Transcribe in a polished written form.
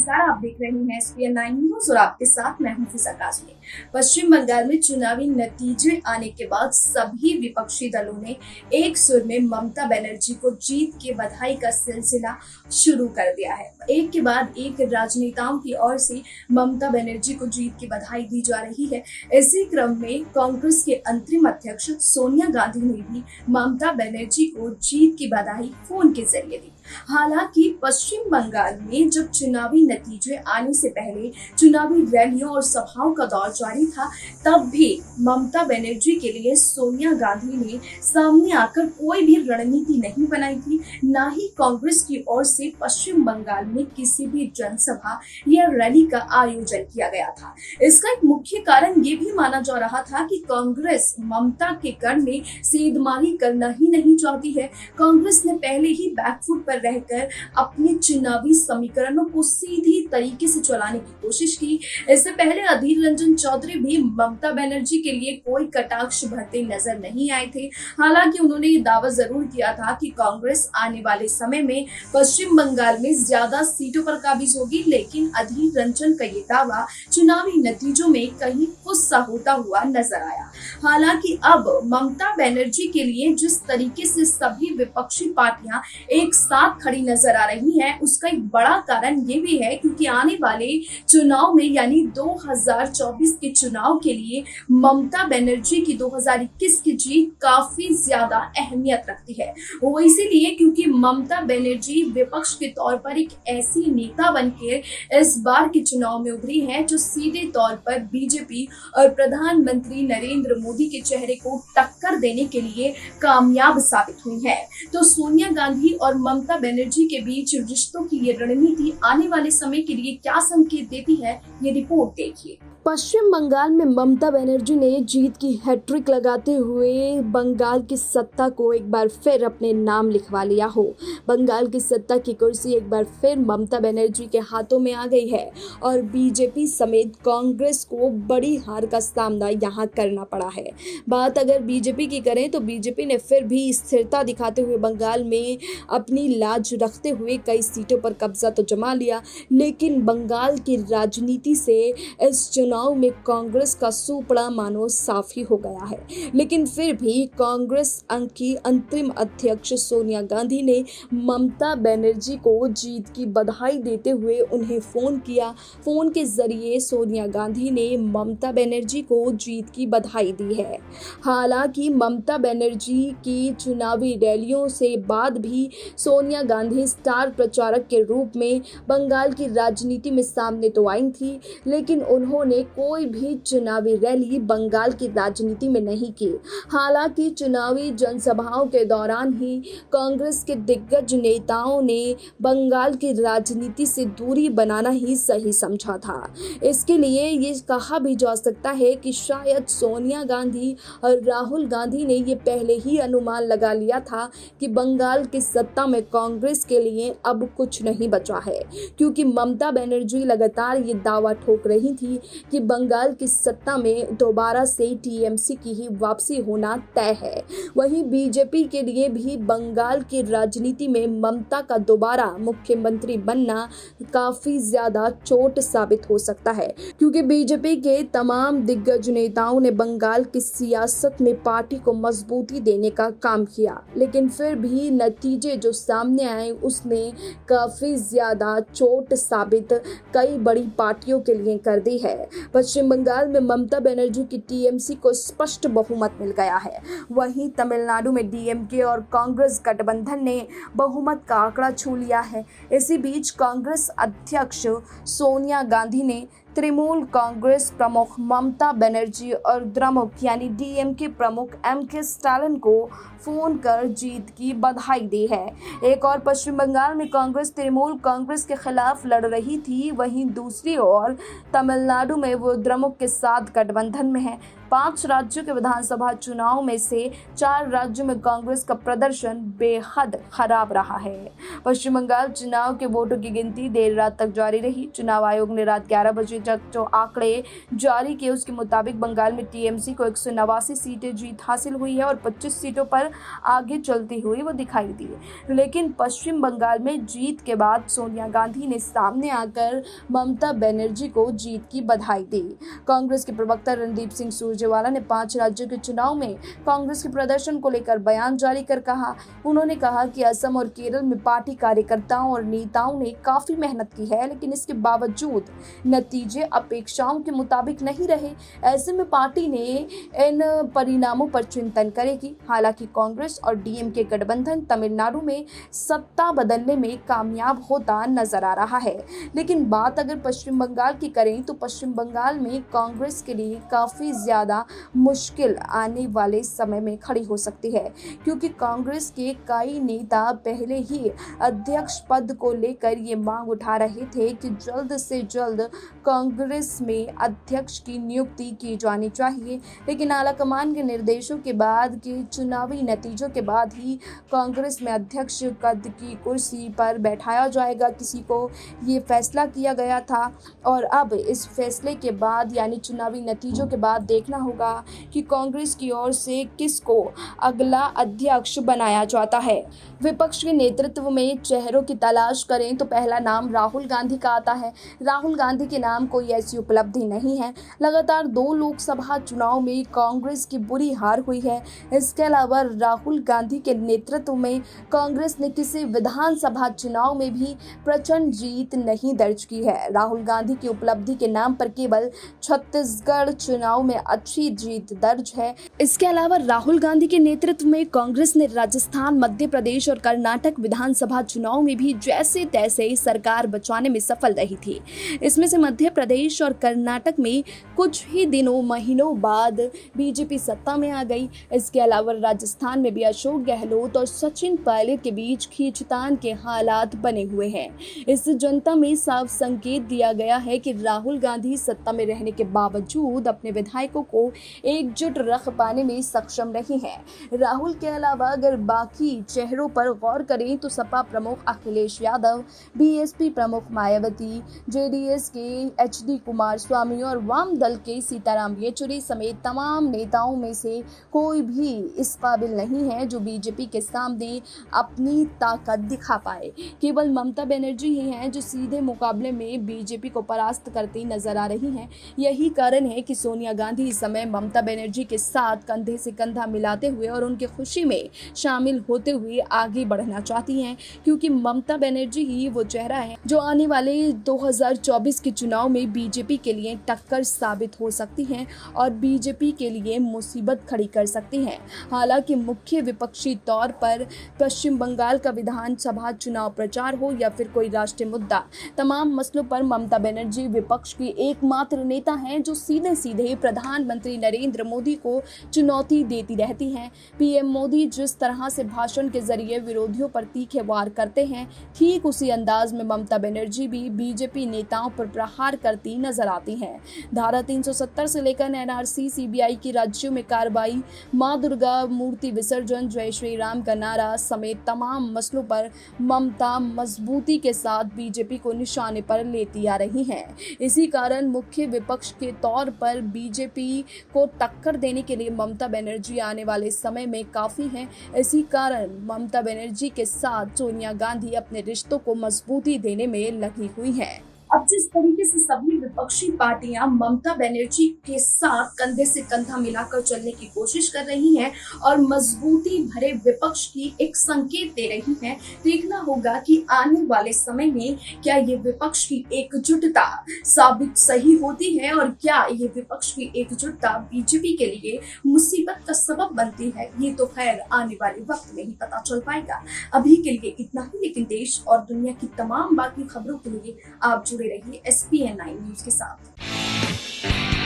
नमस्कार, आप देख रहे हैं SPN 9 न्यूज और आपके साथ मैं हूं फिजा काज़मी। पश्चिम बंगाल में चुनावी नतीजे आने के बाद सभी विपक्षी दलों ने एक सुर में ममता बनर्जी को जीत की बधाई का सिलसिला शुरू कर दिया है। एक के बाद एक राजनेताओं की ओर से ममता बनर्जी को जीत की बधाई दी जा रही है। इसी क्रम में कांग्रेस के अंतरिम अध्यक्ष सोनिया गांधी ने भी ममता बनर्जी को जीत की बधाई फोन के जरिए दी। हालांकि पश्चिम बंगाल में जब चुनावी नतीजे आने से पहले चुनावी रैलियों और सभाओं का दौर जारी था, तब भी ममता बनर्जी के लिए सोनिया गांधी ने सामने आकर कोई भी रणनीति नहीं बनाई थी। न ही कांग्रेस की ओर से पश्चिम बंगाल में किसी भी जनसभा या रैली का आयोजन किया गया था। इसका एक मुख्य कारण ये भी माना जा रहा था कि कांग्रेस ममता के गढ़ में सेंधमारी करना ही नहीं चाहती है। कांग्रेस ने पहले ही बैकफुट पर रहकर अपने चुनावी समीकरणों को सीधी तरीके से चलाने की कोशिश की। इससे पहले अधीर रंजन चौधरी भी ममता बनर्जी के लिए कोई कटाक्ष भरते नजर नहीं आए थे। हालांकि उन्होंने ये दावा जरूर किया था कि कांग्रेस आने वाले समय में पश्चिम बंगाल में ज्यादा सीटों पर काबिज होगी, लेकिन अधीर रंजन का ये दावा चुनावी नतीजों में कहीं गुस्सा होता हुआ नजर आया। हालांकि अब ममता बनर्जी के लिए जिस तरीके से सभी विपक्षी पार्टियां एक साथ खड़ी नजर आ रही हैं, उसका एक बड़ा कारण ये भी है क्योंकि आने वाले चुनाव में यानी 2024 के चुनाव के लिए ममता बनर्जी की 2021 की जीत काफी ज्यादा अहमियत रखती है। वो इसीलिए क्योंकि ममता बनर्जी विपक्ष के तौर पर एक ऐसी नेता बनकर इस बार के चुनाव में उभरी है जो सीधे तौर पर बीजेपी और प्रधानमंत्री नरेंद्र मोदी के चेहरे को टक्कर देने के लिए कामयाब साबित हुई है। तो सोनिया गांधी और ममता बनर्जी के बीच रिश्तों की ये रणनीति आने वाले समय के लिए क्या संकेत देती है, ये रिपोर्ट देखिए। पश्चिम बंगाल में ममता बनर्जी ने जीत की हैट्रिक लगाते हुए बंगाल की सत्ता को एक बार फिर अपने नाम लिखवा लिया हो। बंगाल की सत्ता की कुर्सी एक बार फिर ममता बनर्जी के हाथों में आ गई है और बीजेपी समेत कांग्रेस को बड़ी हार का सामना यहाँ करना पड़ा है। बात अगर बीजेपी की करें तो बीजेपी ने फिर भी स्थिरता दिखाते हुए बंगाल में अपनी लाज रखते हुए कई सीटों पर कब्जा तो जमा लिया, लेकिन बंगाल की राजनीति से इस चुनाव में कांग्रेस का सुपड़ा मानो साफ ही हो गया है। लेकिन फिर भी कांग्रेस की अंतरिम अध्यक्ष सोनिया गांधी ने ममता बनर्जी को जीत की बधाई देते हुए उन्हें फोन किया। फोन के जरिए सोनिया गांधी ने ममता बनर्जी को जीत की बधाई दी है। हालांकि ममता बनर्जी की चुनावी रैलियों से बाद भी सोनिया गांधी स्टार प्रचारक के रूप में बंगाल की राजनीति में सामने तो आई थी, लेकिन उन्होंने कोई भी चुनावी रैली बंगाल की राजनीति में नहीं की। हालांकि चुनावी जनसभाओं के दौरान ही कांग्रेस के दिग्गज नेताओं ने बंगाल की राजनीति से दूरी बनाना ही सही समझा था। इसके लिए ये कहा भी जा सकता है कि शायद सोनिया गांधी और राहुल गांधी ने ये पहले ही अनुमान लगा लिया था कि बंगाल की सत्ता में कांग्रेस के लिए अब कुछ नहीं बचा है, क्योंकि ममता बनर्जी लगातार ये दावा ठोक रही थी कि बंगाल की सत्ता में दोबारा से टीएमसी की ही वापसी होना तय है। वहीं बीजेपी के लिए भी बंगाल की राजनीति में ममता का दोबारा मुख्यमंत्री बनना काफी ज्यादा चोट साबित हो सकता है, क्योंकि बीजेपी के तमाम दिग्गज नेताओं ने बंगाल की सियासत में पार्टी को मजबूती देने का काम किया, लेकिन फिर भी नतीजे जो सामने आए उसने काफी ज्यादा चोट साबित कई बड़ी पार्टियों के लिए कर दी है। पश्चिम बंगाल में ममता बनर्जी की टीएमसी को स्पष्ट बहुमत मिल गया है। वहीं तमिलनाडु में डीएमके और कांग्रेस गठबंधन ने बहुमत का आंकड़ा छू लिया है। इसी बीच कांग्रेस अध्यक्ष सोनिया गांधी ने तृणमूल कांग्रेस प्रमुख ममता बनर्जी और द्रमुक यानी डीएमके प्रमुख एमके स्टालिन को फोन कर जीत की बधाई दी है। एक और पश्चिम बंगाल में कांग्रेस तृणमूल कांग्रेस के खिलाफ लड़ रही थी, वहीं दूसरी ओर तमिलनाडु में वो द्रमुक के साथ गठबंधन में है। 5 राज्यों के विधानसभा चुनाव में से 4 राज्यों में कांग्रेस का प्रदर्शन बेहद खराब रहा है। पश्चिम बंगाल चुनाव के वोटों की गिनती देर रात तक जारी रही। चुनाव आयोग ने रात 11 बजे तक जो आंकड़े जारी किए उसके मुताबिक बंगाल में टीएमसी को 189 सीटें जीत हासिल हुई है और 25 सीटों पर आगे चलती हुई वो दिखाई दी। लेकिन पश्चिम बंगाल में जीत के बाद सोनिया गांधी ने सामने आकर ममता बनर्जी को जीत की बधाई दी। कांग्रेस के प्रवक्ता रणदीप सिंह सुरजेवाला ने 5 राज्यों के चुनाव में कांग्रेस के प्रदर्शन को लेकर बयान जारी कर उन्होंने कहा कि असम और केरल में पार्टी कार्यकर्ताओं और नेताओं ने काफी मेहनत की है, लेकिन इसके बावजूद नतीजे अपेक्षाओं के मुताबिक नहीं रहे। ऐसे में पार्टी ने इन परिणामों पर चिंतन करेगी। हालांकि कांग्रेस और डीएमके गठबंधन तमिलनाडु में सत्ता बदलने में कामयाब होता नजर आ रहा है। लेकिन बात अगर पश्चिम बंगाल की करें तो पश्चिम बंगाल में कांग्रेस के लिए काफी ज्यादा मुश्किल आने वाले समय में खड़ी हो सकती है, क्योंकि कांग्रेस के कई नेता पहले ही अध्यक्ष पद को लेकर ये मांग उठा रहे थे कि जल्द से जल्द कांग्रेस में अध्यक्ष की नियुक्ति की जानी चाहिए। लेकिन आलाकमान के निर्देशों के बाद के चुनावी नतीजों के बाद ही कांग्रेस में अध्यक्ष पद की कुर्सी पर बैठाया जाएगा, किसी को ये फैसला किया गया था। और अब इस फैसले के बाद यानी चुनावी नतीजों के बाद देखना होगा कि कांग्रेस की ओर से किसको अगला अध्यक्ष बनाया जाता है। विपक्ष के नेतृत्व में चेहरों की तलाश करें तो पहला नाम राहुल गांधी का आता है। राहुल गांधी के नाम कोई ऐसी उपलब्धि नहीं है। लगातार 2 लोकसभा चुनाव में कांग्रेस की बुरी हार हुई है। इसके अलावा राहुल गांधी के नेतृत्व में कांग्रेस ने किसी विधानसभा चुनाव में भी प्रचंड जीत नहीं दर्ज की है। राहुल गांधी की उपलब्धि के नाम पर केवल छत्तीसगढ़ चुनाव में अच्छी जीत दर्ज है। इसके अलावा राहुल गांधी के नेतृत्व में कांग्रेस ने राजस्थान, मध्य प्रदेश और कर्नाटक विधानसभा चुनाव में भी जैसे तैसे सरकार बचाने में सफल रही थी। इसमें से मध्य प्रदेश और कर्नाटक में कुछ ही महीनों बाद बीजेपी सत्ता में आ गई। इसके अलावा राजस्थान में भी अशोक गहलोत और सचिन पायलट के बीच खींचतान के हालात बने हुए हैं। इस जनता में साफ संकेत दिया गया है कि राहुल गांधी सत्ता में रहने के बावजूद अपने विधायकों को एकजुट रख पाने में सक्षम नहीं है। राहुल के अलावा अगर बाकी चेहरों पर गौर करें तो सपा प्रमुख अखिलेश यादव, बीएसपी प्रमुख मायावती, जेडीएस के एचडी कुमारस्वामी और वाम दल के सीताराम येचुरी समेत तमाम नेताओं में से कोई भी इस काबिल नहीं है जो बीजेपी के सामने अपनी ताकत दिखा पाए। केवल ममता बनर्जी ही हैं जो सीधे मुकाबले में बीजेपी को परास्त करती नजर आ रही हैं। यही कारण है कि सोनिया गांधी इस समय ममता बनर्जी के साथ कंधे से कंधा मिलाते हुए और उनकी खुशी में शामिल होते हुए आगे बढ़ना चाहती हैं, क्योंकि ममता बनर्जी ही वो चेहरा है जो आने वाले 2024 के चुनाव में बीजेपी के लिए टक्कर साबित हो सकती हैं और बीजेपी के लिए मुसीबत खड़ी कर सकती हैं। हालांकि मुख्य विपक्षी तौर पर पश्चिम बंगाल का विधानसभा चुनाव प्रचार हो या फिर कोई राष्ट्रीय मुद्दा, तमाम मसलों पर ममता बनर्जी विपक्ष की एकमात्र नेता हैं जो सीधे सीधे प्रधानमंत्री नरेंद्र मोदी को चुनौती देती रहती हैं। पीएम मोदी जिस तरह से भाषण के जरिए विरोधियों पर तीखे वार करते हैं, ठीक उसी अंदाज में ममता बनर्जी भी बीजेपी नेताओं पर प्रहार करती नजर आती हैं। धारा 370 से लेकर एनआरसी, सीबीआई की राज्यों में कार्रवाई, मां दुर्गा मूर्ति विसर्जन, जय श्री राम का नारा समेत तमाम मसलों पर ममता मजबूती के साथ बीजेपी को निशाने पर लेती आ रही हैं। इसी कारण मुख्य विपक्ष के तौर पर बीजेपी को टक्कर देने के लिए ममता बनर्जी आने वाले समय में काफी हैं। इसी कारण ममता बनर्जी के साथ सोनिया गांधी अपने रिश्तों को मजबूती देने में लगी हुई हैं। अब जिस तरीके से सभी विपक्षी पार्टियां ममता बनर्जी के साथ कंधे से कंधा मिलाकर चलने की कोशिश कर रही हैं और मजबूती भरे विपक्ष की एक संकेत दे रही हैं, देखना होगा कि आने वाले समय में क्या ये विपक्ष की एकजुटता साबित सही होती है और क्या ये विपक्ष की एकजुटता बीजेपी के लिए मुसीबत का सबब बनती है। ये तो खैर आने वाले वक्त में ही पता चल पाएगा। अभी के लिए इतना ही, लेकिन देश और दुनिया की तमाम बाकी खबरों के लिए आप जुड़े रहिए SPN9 न्यूज के साथ।